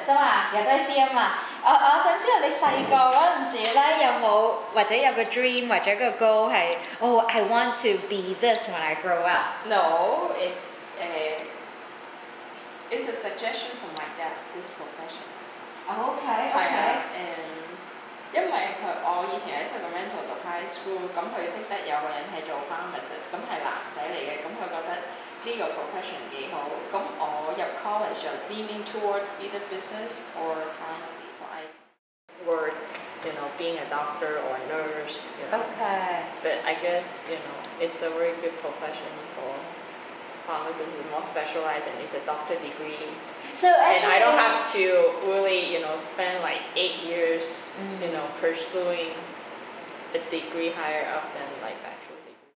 pharmacist 啊嘛，藥劑師啊嘛。我想知道你細個嗰陣時咧，有冇或者有個 dream 或者個 goal 係I want to be this when I grow up? No, it's a suggestion from my dad. This profession. Okay. 係啊，因為我以前喺 Sacramento 讀 high school，咁佢識得有個人係做 pharmacist，咁係男仔嚟嘅，咁佢覺得呢個 profession 幾好，咁我入 college 就 leaning towards either business or pharmacy, so I work, being a doctor or a nurse. Okay. But I guess, it's a very good profession for pharmacists. It's more specialized and it's a doctor degree. So actually, and I don't have to really, spend like 8 years, pursuing a degree higher up than like bachelor degree.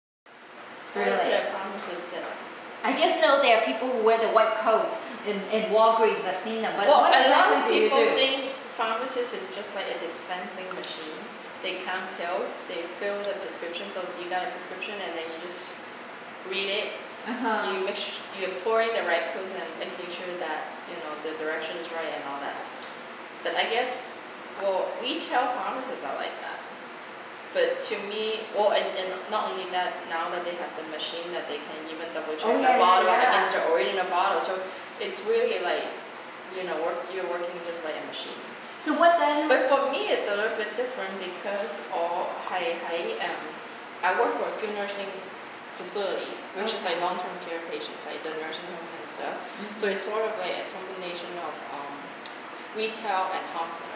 Really? The pharmacist steps. I just know there are people who wear the white coats in Walgreens. I've seen them. But what exactly do you do? A lot of people think pharmacist is just like a dispensing machine. They count pills, they fill the prescription, so you got a prescription and then you just read it. You pour in the right pills and making sure that the direction is right and all that. But I guess, retail pharmacists are like that. But to me, and not only that, now that they have the machine that they can even double check the bottle against the original bottle, so it's really like you're working just like a machine. So what then? But for me, it's a little bit different because I work for skilled nursing facilities, which is like long-term care patients, like the nursing home and stuff. So it's sort of like a combination of retail and hospital.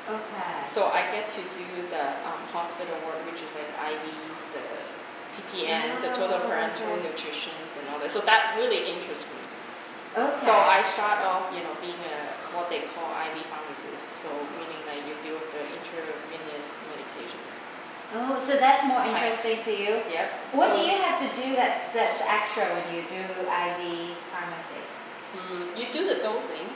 Okay. So I get to do the hospital work, which is like IVs, the TPNs, the total parenteral nutritions and all that. So that really interests me. Okay. So I start off, being what they call IV pharmacist. So meaning like you deal with the intravenous medications. Oh, so that's more interesting to you? Yep. What do you have to do that's extra when you do IV pharmacy? You do the dosing.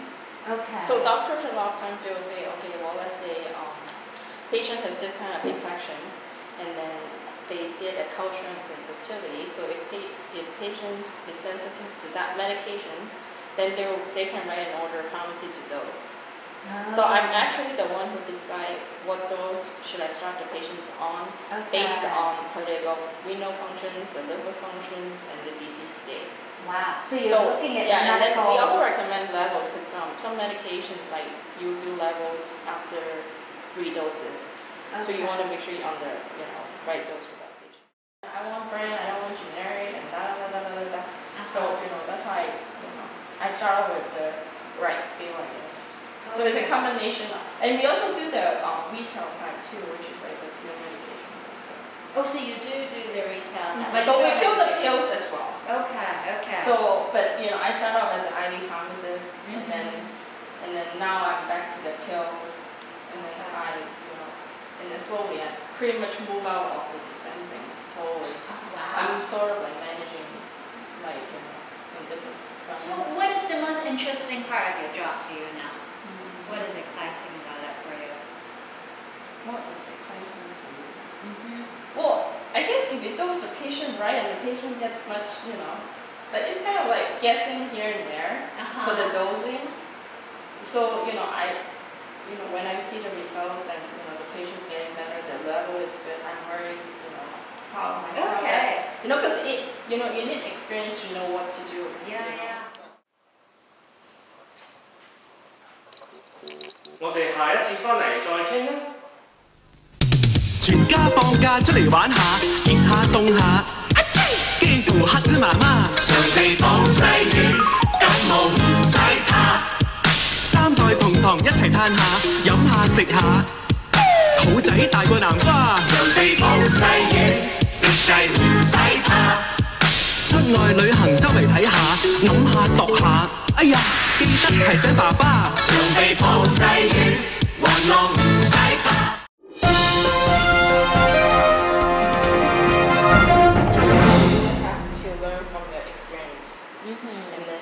Okay. So doctors a lot of times they will say, okay, let's say patient has this kind of infections, and then they did a culture and sensitivity. So if patients is sensitive to that medication, then they can write an order pharmacy to dose. So I'm actually the one who decide what dose should I start the patients on based on her renal functions, the liver functions, and the disease state. Wow. So you're looking at and then we also recommend levels because some medications like you do levels after 3 doses. So you want to make sure you're on the right dose for that patient. I want brand, I don't want generic, and da. So that's why I start with the right feelings. So it's a combination, and we also do the retail side too, which is like the pill medication and stuff. Oh, so you do the retail side. But so we fill the pills as well. Okay. So, but I start off as an IV pharmacist, and then now I'm back to the pills, and then and then slowly I pretty much move out of the dispensing totally. Wow. I'm sort of like managing, like in different. So what is the most interesting part of your job to you now? What is exciting about it for you? What is exciting to you? Well, I guess if you dose the patient right and the patient gets much, like it's kind of like guessing here and there for the dosing. So, when I see the results and, the patient's getting better, the level is good, I'm very, proud of myself. Okay. Because you need experience to know what to do. Yeah. 我哋下一節翻嚟再傾啦。全家放假出嚟玩下，熱下凍下，幾乎嚇咗媽媽。常地保濟丸，感冒唔使怕。三代同堂一齊嘆下，飲下食下，肚仔大過南瓜。常地保濟丸，食滯唔使怕。出外旅行周圍睇下，諗下度下，哎呀！ 記得提醒爸爸，常備保濟丸，還浪唔使怕。To learn from your experience, and then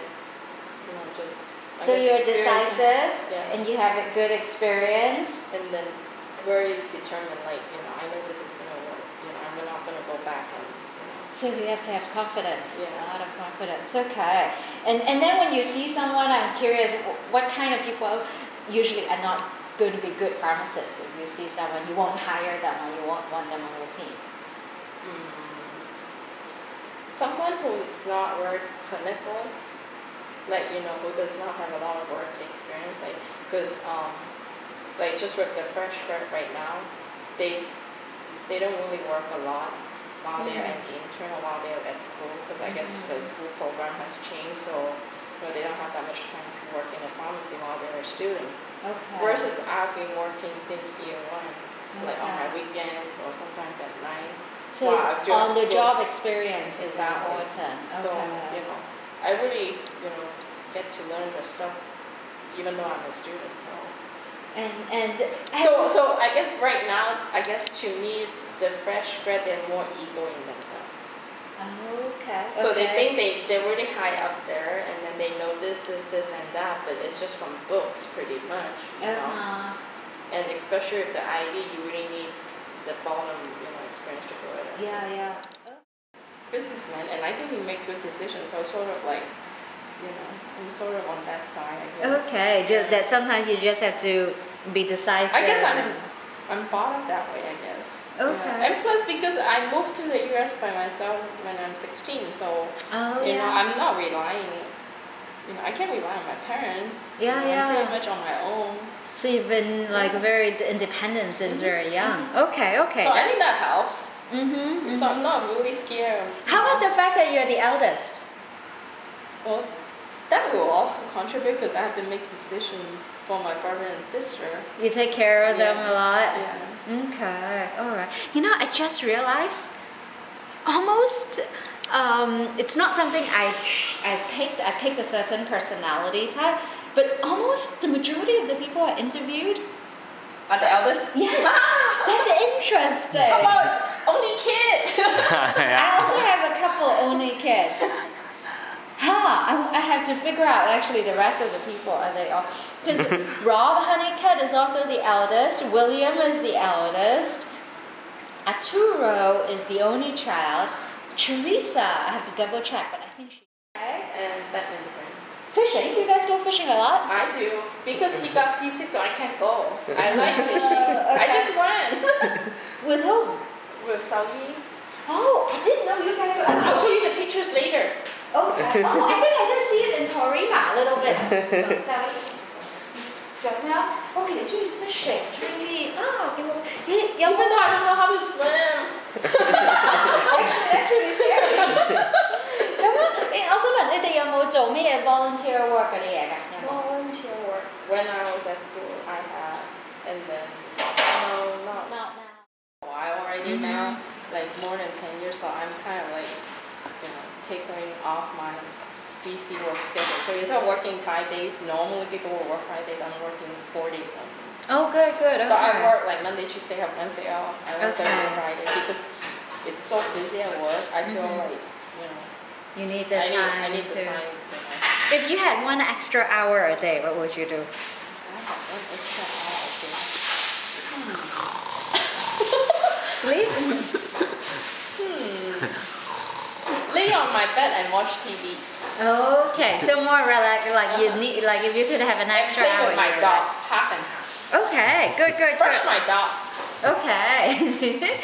just. So you're decisive, and you have a good experience, and then very determined. Like I know this is gonna work. I'm not gonna go back and. So you have to have confidence, a lot of confidence. Okay. And then when you see someone, I'm curious, what kind of people usually are not going to be good pharmacists if you see someone you won't hire them or you won't want them on your team? Someone who's not very clinical, like who does not have a lot of work experience, like because like just with the fresh grad right now, they don't really work a lot while they're an intern or while they're at school, because I guess the school program has changed, so they don't have that much time to work in a pharmacy while they're a student. Okay. Versus I've been working since year one, like on my weekends or sometimes at night. So on the job experience is Exactly. important. Okay. So I really get to learn the stuff even though I'm a student. So so I guess right now, to me, the fresh grad, they're more ego in themselves. Okay. So they think they're really high up there, and then they know this and that, but it's just from books pretty much, And especially with the IB, you really need the bottom, experience to go with it. Yeah. Businessman, and I think we make good decisions. So sort of like, I'm sort of on that side, I guess. Okay, just that sometimes you just have to be decisive. I guess I'm brought up that way, I guess. Okay. Yeah. And plus, because I moved to the US by myself when I'm 16, so I'm not relying. I can't rely on my parents. I'm pretty much on my own. So you've been very independent since very young. Okay. So I think that helps. So I'm not really scared. How about the fact that you're the eldest? Well, that will also contribute because I have to make decisions for my brother and sister. You take care of them a lot? Yeah. Okay, alright. I just realized almost it's not something I picked. I picked a certain personality type, but almost the majority of the people I interviewed are the eldest? Yes. That's interesting. How about only kid? I also have a couple only kids. I have to figure out actually the rest of the people, are they all? Because Rob Honeycutt is also the eldest, William is the eldest, Arturo is the only child, Teresa, I have to double check, but I think she's okay. And badminton. Fishing? You guys go fishing a lot? I do, because he got seasick, so I can't go. I like fishing. Okay. I just went. With whom? With Saoyi. Oh, I didn't know you guys were. I'll show you the pictures later. Okay. Oh, I think I did see it in Torima a little bit. Sorry. Okay, they do fishing. Even though I don't know how to swim. Actually, that's really scary. 我想問你哋有冇做咩 volunteer work 嗰啲嘢㗎？ Volunteer work. When I was at school, I had, and then not now. I already now, like more than 10 years, so I'm kind of like, tapering off my BC work schedule. So instead of working 5 days, normally people will work 5 days. I'm working 4 days a week. Oh, good. Okay. So I work like Monday, Tuesday, have Wednesday off. I work Thursday, Friday because it's so busy at work. I feel like, you need the time. I need the time. If you had 1 extra hour a day, what would you do? I have 1 extra hour a day. Sleep? Lay on my bed and watch TV. Okay, so more relaxed. Like you need, like if you could have an extra and hour. Play with my dogs, half and half. Okay, good. Brush my dog. Okay.